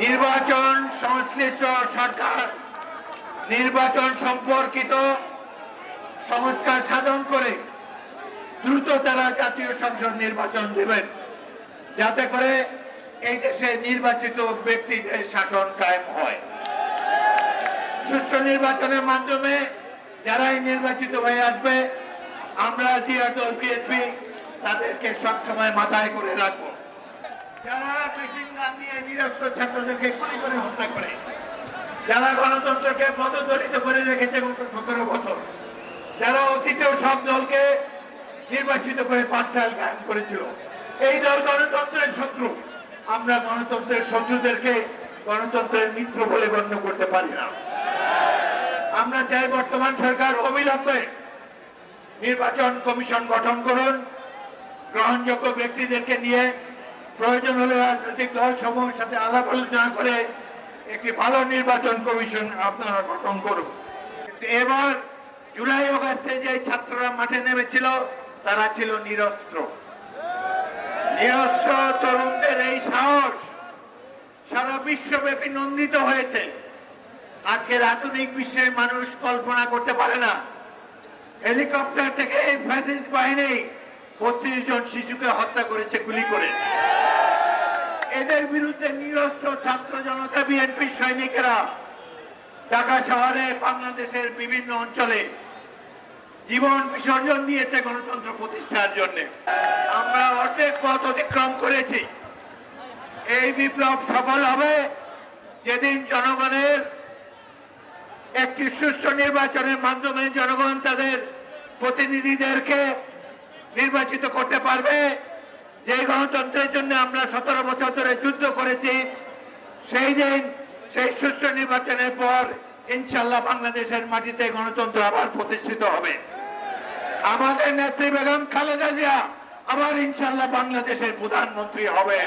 নির্বাচন সংশ্লিষ্ট সরকার নির্বাচন সম্পর্কিত সংস্কার সাধন করে দ্রুত তারা জাতীয় সংসদ নির্বাচন দেবেন, যাতে করে এই দেশে নির্বাচিত ব্যক্তিদের শাসন কায়েম হয়। সুষ্ঠু নির্বাচনের মাধ্যমে যারাই নির্বাচিত হয়ে আসবে, আমরা জিয়া দল বিএনপি তাদেরকে সবসময় মাথায় করে রাখবো। যারা মেশিন গান দিয়ে নিরস্ত্র ছাত্রদেরকে গুলি করে হত্যা করে, যারা গণতন্ত্রকে পদদলিত করে রেখেছে গত 17 বছর, যারা অতীতেও সব দলকে নির্বাচিত করে 5 সাল কায়েম করেছিল, এই দল গণতন্ত্রের শত্রু। আমরা গণতন্ত্রের শত্রুদেরকে গণতন্ত্রের মিত্র বলে গণ্য করতে পারি না। আমরা চাই বর্তমান সরকার অবিলম্বে নির্বাচন কমিশন গঠন করুন, গ্রহণযোগ্য ব্যক্তিদেরকে নিয়ে প্রয়োজন হলে রাজনৈতিক দল সমূহের সাথে আলাপ আলোচনা করে একটি ভালো নির্বাচন কমিশন আপনারা গঠন করুন। এবার জুলাই অগাস্টে যে ছাত্ররা মাঠে নেমেছিল তারা ছিল নিরস্ত্র। নিরস্ত্র তরুণদের এই সাহস সারা বিশ্বব্যাপী নন্দিত হয়েছে। আজকের আধুনিক বিশ্বের মানুষ কল্পনা করতে পারে না, হেলিকপ্টার থেকে এই ফ্যাসিস্ট বাহিনী 32 জন শিশুকে হত্যা করেছে গুলি করে। এদের বিরুদ্ধে নিরস্ত্র ছাত্র জনতা বিএনপি সৈনিকেরা ঢাকা শহরে বাংলাদেশের বিভিন্ন অঞ্চলে জীবন বিসর্জন দিয়েছে গণতন্ত্র প্রতিষ্ঠার জন্য। আমরা অর্ধেক পথ অতিক্রম করেছি। এই বিপ্লব সফল হবে যেদিন জনগণের একটি সুষ্ঠু নির্বাচনের মাধ্যমে জনগণ তাদের প্রতিনিধিদেরকে নির্বাচিত করতে পারবে। যে গণতন্ত্রের জন্য আমরা 17 বছর ধরে যুদ্ধ করেছি, সেই দিন সেই সুষ্ঠু নির্বাচনের পর ইনশাল্লাহ বাংলাদেশের মাটিতে গণতন্ত্র আবার প্রতিষ্ঠিত হবে। আমাদের নেত্রী বেগম খালেদা জিয়া আবার ইনশাল্লাহ বাংলাদেশের প্রধানমন্ত্রী হবেন।